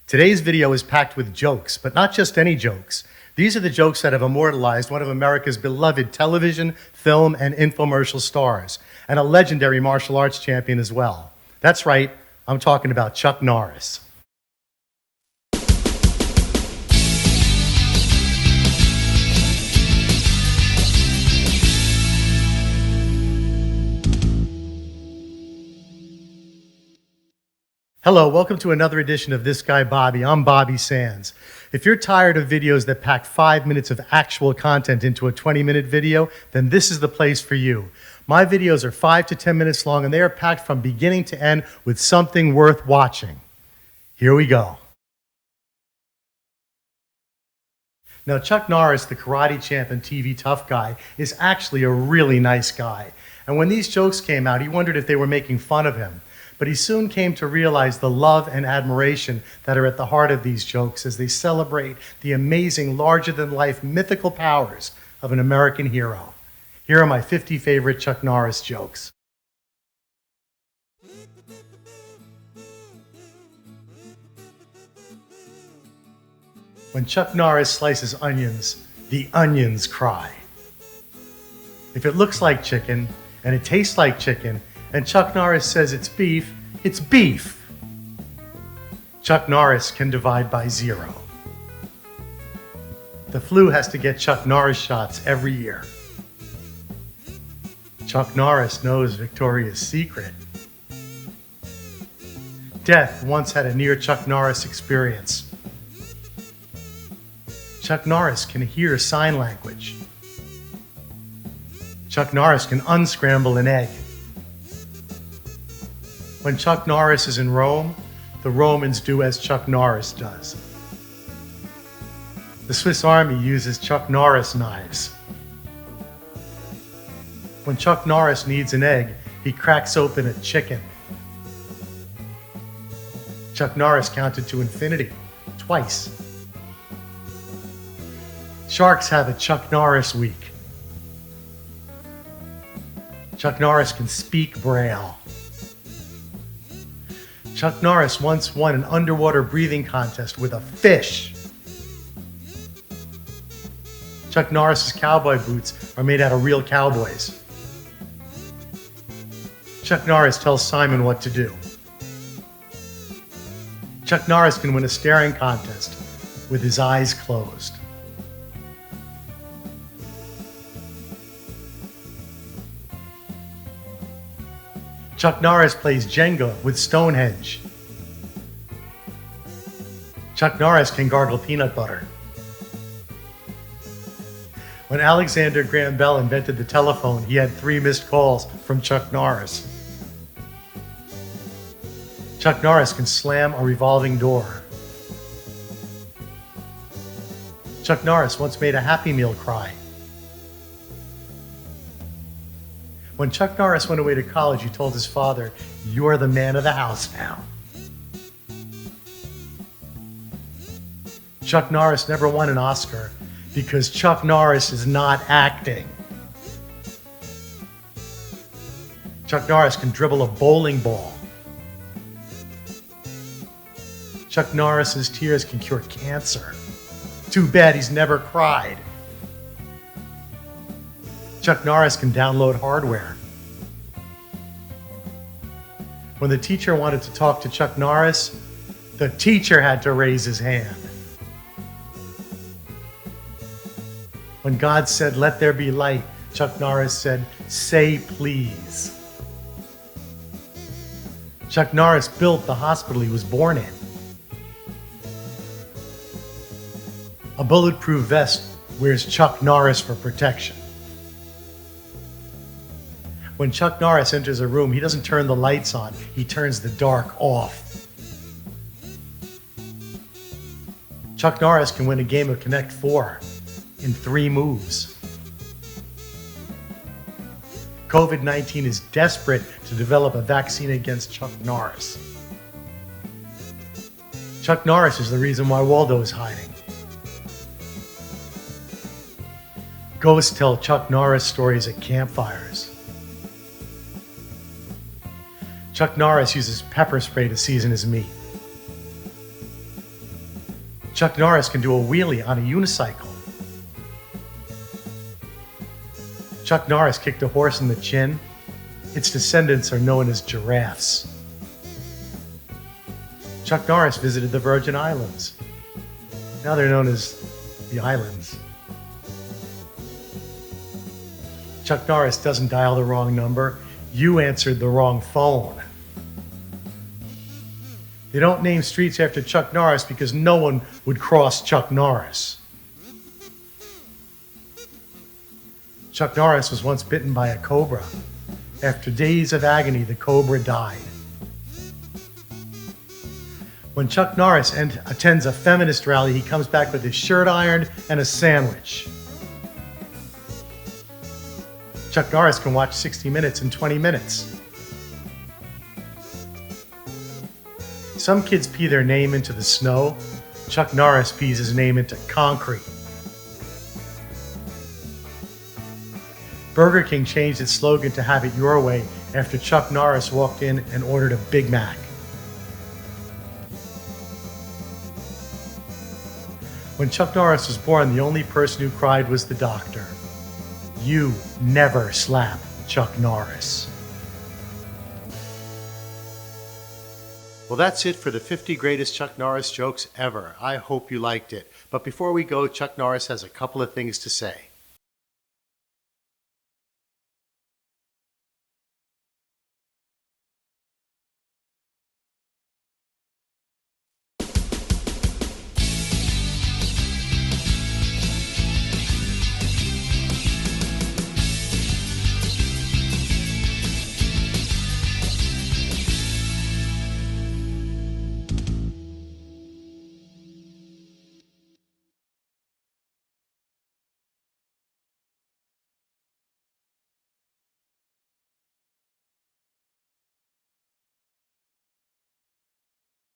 Today's video is packed with jokes, but not just any jokes. These are the jokes that have immortalized one of America's beloved television, film, and infomercial stars, and a legendary martial arts champion as well. That's right, I'm talking about Chuck Norris. Hello, welcome to another edition of This Guy Bobby. I'm Bobby Sands. If you're tired of videos that pack 5 minutes of actual content into a 20-minute video, then this is the place for you. My videos are 5 to 10 minutes long, and they are packed from beginning to end with something worth watching. Here we go. Now, Chuck Norris, the karate champ and TV tough guy, is actually a really nice guy. And when these jokes came out, he wondered if they were making fun of him. But he soon came to realize the love and admiration that are at the heart of these jokes as they celebrate the amazing, larger-than-life mythical powers of an American hero. Here are my 50 favorite Chuck Norris jokes. When Chuck Norris slices onions, the onions cry. If it looks like chicken, and it tastes like chicken, and Chuck Norris says it's beef, it's beef. Chuck Norris can divide by 0. The flu has to get Chuck Norris shots every year. Chuck Norris knows Victoria's Secret. Death once had a near Chuck Norris experience. Chuck Norris can hear sign language. Chuck Norris can unscramble an egg. When Chuck Norris is in Rome, the Romans do as Chuck Norris does. The Swiss Army uses Chuck Norris knives. When Chuck Norris needs an egg, he cracks open a chicken. Chuck Norris counted to infinity twice. Sharks have a Chuck Norris week. Chuck Norris can speak Braille. Chuck Norris once won an underwater breathing contest with a fish. Chuck Norris's cowboy boots are made out of real cowboys. Chuck Norris tells Simon what to do. Chuck Norris can win a staring contest with his eyes closed. Chuck Norris plays Jenga with Stonehenge. Chuck Norris can gargle peanut butter. When Alexander Graham Bell invented the telephone, he had 3 missed calls from Chuck Norris. Chuck Norris can slam a revolving door. Chuck Norris once made a Happy Meal cry. When Chuck Norris went away to college, he told his father, "You're the man of the house now." Chuck Norris never won an Oscar because Chuck Norris is not acting. Chuck Norris can dribble a bowling ball. Chuck Norris's tears can cure cancer. Too bad he's never cried. Chuck Norris can download hardware. When the teacher wanted to talk to Chuck Norris, the teacher had to raise his hand. When God said, "Let there be light," Chuck Norris said, "Say please." Chuck Norris built the hospital he was born in. A bulletproof vest wears Chuck Norris for protection. When Chuck Norris enters a room, he doesn't turn the lights on, he turns the dark off. Chuck Norris can win a game of Connect 4 in 3 moves. COVID-19 is desperate to develop a vaccine against Chuck Norris. Chuck Norris is the reason why Waldo is hiding. Ghosts tell Chuck Norris stories at campfires. Chuck Norris uses pepper spray to season his meat. Chuck Norris can do a wheelie on a unicycle. Chuck Norris kicked a horse in the chin. Its descendants are known as giraffes. Chuck Norris visited the Virgin Islands. Now they're known as the Islands. Chuck Norris doesn't dial the wrong number. You answered the wrong phone. They don't name streets after Chuck Norris because no one would cross Chuck Norris. Chuck Norris was once bitten by a cobra. After days of agony, the cobra died. When Chuck Norris attends a feminist rally, he comes back with his shirt ironed and a sandwich. Chuck Norris can watch 60 Minutes in 20 minutes. Some kids pee their name into the snow. Chuck Norris pees his name into concrete. Burger King changed its slogan to "Have it your way" after Chuck Norris walked in and ordered a Big Mac. When Chuck Norris was born, the only person who cried was the doctor. You never slap Chuck Norris. Well, that's it for the 50 greatest Chuck Norris jokes ever. I hope you liked it. But before we go, Chuck Norris has a couple of things to say.